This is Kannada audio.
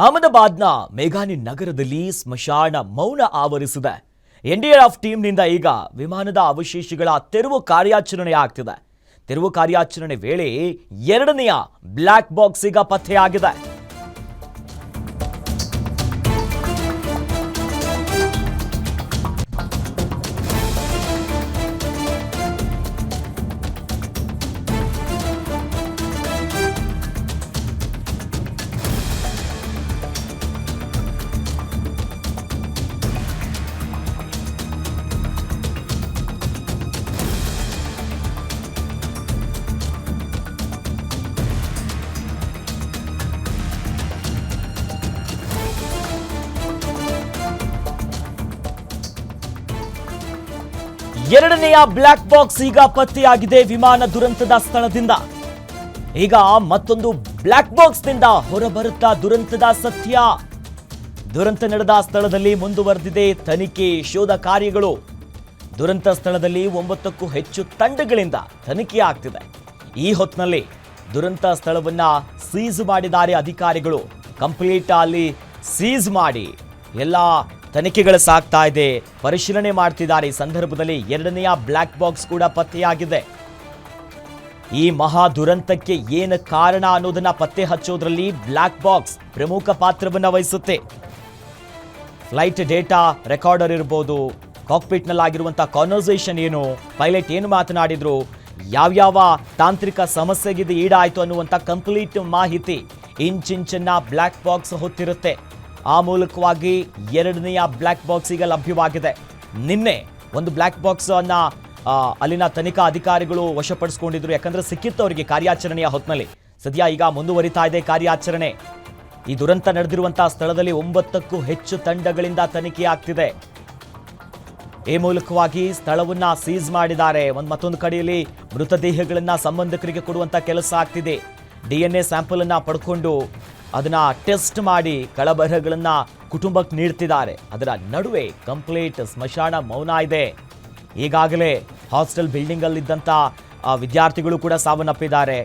ಅಹಮದಾಬಾದ್ನ ಮೇಘಾನಿ ನಗರದಲ್ಲಿ ಸ್ಮಶಾನ ಮೌನ ಆವರಿಸಿದೆ. ಎನ್ಡಿಆರ್ಎಫ್ ಟೀಮ್ನಿಂದ ಈಗ ವಿಮಾನದ ಅವಶೇಷಗಳ ತೆರವು ಕಾರ್ಯಾಚರಣೆ ಆಗ್ತಿದೆ. ತೆರವು ಕಾರ್ಯಾಚರಣೆ ವೇಳೆ ಎರಡನೆಯ ಬ್ಲಾಕ್ ಬಾಕ್ಸ್ ಈಗ ಪತ್ತೆಯಾಗಿದೆ. ಎರಡನೆಯ ಬ್ಲಾಕ್ ಬಾಕ್ಸ್ ಈಗ ಪತ್ತೆಯಾಗಿದೆ ವಿಮಾನ ದುರಂತದ ಸ್ಥಳದಿಂದ. ಈಗ ಮತ್ತೊಂದು ಬ್ಲಾಕ್ ಬಾಕ್ಸ್ ನಿಂದ ಹೊರಬರುತ್ತಾ ದುರಂತದ ಸತ್ಯ. ದುರಂತ ನಡೆದ ಸ್ಥಳದಲ್ಲಿ ಮುಂದುವರೆದಿದೆ ತನಿಖೆ, ಶೋಧ ಕಾರ್ಯಗಳು. ದುರಂತ ಸ್ಥಳದಲ್ಲಿ 9ಕ್ಕೂ ಹೆಚ್ಚು ತಂಡಗಳಿಂದ ತನಿಖೆ ಆಗ್ತಿದೆ. ಈ ಹೊತ್ತಿನಲ್ಲಿ ದುರಂತ ಸ್ಥಳವನ್ನ ಸೀಸ್ ಮಾಡಿದ್ದಾರೆ ಅಧಿಕಾರಿಗಳು. ಕಂಪ್ಲೀಟ್ ಅಲ್ಲಿ ಸೀಸ್ ಮಾಡಿ ಎಲ್ಲ ತನಿಖೆಗಳು ಸಾಗ್ತಾ ಇದೆ, ಪರಿಶೀಲನೆ ಮಾಡ್ತಿದ್ದಾರೆ. ಈ ಸಂದರ್ಭದಲ್ಲಿ ಎರಡನೆಯ ಬ್ಲಾಕ್ ಬಾಕ್ಸ್ ಕೂಡ ಪತ್ತೆಯಾಗಿದೆ. ಈ ಮಹಾ ದುರಂತಕ್ಕೆ ಏನು ಕಾರಣ ಅನ್ನೋದನ್ನ ಪತ್ತೆ ಹಚ್ಚೋದ್ರಲ್ಲಿ ಬ್ಲಾಕ್ ಬಾಕ್ಸ್ ಪ್ರಮುಖ ಪಾತ್ರವನ್ನ ವಹಿಸುತ್ತೆ. ಫ್ಲೈಟ್ ಡೇಟಾ ರೆಕಾರ್ಡರ್ ಇರಬಹುದು, ಕಾಕ್ಪಿಟ್ ನಲ್ಲಾಗಿರುವಂತಹ ಕಾನ್ವರ್ಸೇಷನ್ ಏನು, ಪೈಲಟ್ ಏನು ಮಾತನಾಡಿದ್ರು, ಯಾವ್ಯಾವ ತಾಂತ್ರಿಕ ಸಮಸ್ಯೆಗೆ ಈಡಾಯಿತು ಅನ್ನುವಂಥ ಕಂಪ್ಲೀಟ್ ಮಾಹಿತಿ ಇಂಚಿಂಚನ್ನ ಬ್ಲಾಕ್ ಬಾಕ್ಸ್ ಹೊತ್ತಿರುತ್ತೆ. ಆ ಮೂಲಕವಾಗಿ ಎರಡನೆಯ ಬ್ಲಾಕ್ ಬಾಕ್ಸ್ ಈಗ ಲಭ್ಯವಾಗಿದೆ. ನಿನ್ನೆ ಒಂದು ಬ್ಲಾಕ್ ಬಾಕ್ಸ್ ಅನ್ನ ಅಲ್ಲಿನ ತನಿಖಾ ಅಧಿಕಾರಿಗಳು ವಶಪಡಿಸಿಕೊಂಡಿದ್ರು. ಯಾಕಂದ್ರೆ ಸಿಕ್ಕಿತ್ತು ಅವರಿಗೆ ಕಾರ್ಯಾಚರಣೆಯ ಹೊತ್ತಿನಲ್ಲಿ. ಸದ್ಯ ಈಗ ಮುಂದುವರಿತಾ ಇದೆ ಕಾರ್ಯಾಚರಣೆ. ಈ ದುರಂತ ನಡೆದಿರುವಂತಹ ಸ್ಥಳದಲ್ಲಿ 9ಕ್ಕೂ ಹೆಚ್ಚು ತಂಡಗಳಿಂದ ತನಿಖೆ ಆಗ್ತಿದೆ. ಈ ಮೂಲಕವಾಗಿ ಸ್ಥಳವನ್ನ ಸೀಸ್ ಮಾಡಿದ್ದಾರೆ. ಮತ್ತೊಂದು ಕಡೆಯಲ್ಲಿ ಮೃತದೇಹಗಳನ್ನ ಸಂಬಂಧಿಕರಿಗೆ ಕೊಡುವಂತ ಕೆಲಸ ಆಗ್ತಿದೆ. DNA ಸ್ಯಾಂಪಲ್ ಅನ್ನ ಪಡ್ಕೊಂಡು ಅದನ್ನ ಟೆಸ್ಟ್ ಮಾಡಿ ಕಳಬರಗಳನ್ನ ಕುಟುಂಬಕ್ಕೆ ನೀಡ್ತಿದ್ದಾರೆ. ಅದರ ನಡುವೆ ಕಂಪ್ಲೀಟ್ ಸ್ಮಶಾನ ಮೌನ ಇದೆ. ಈಗಾಗಲೇ ಹಾಸ್ಟೆಲ್ ಬಿಲ್ಡಿಂಗ್ ಅಲ್ಲಿದ್ದಂಥ ವಿದ್ಯಾರ್ಥಿಗಳು ಕೂಡ ಸಾವನ್ನಪ್ಪಿದ್ದಾರೆ.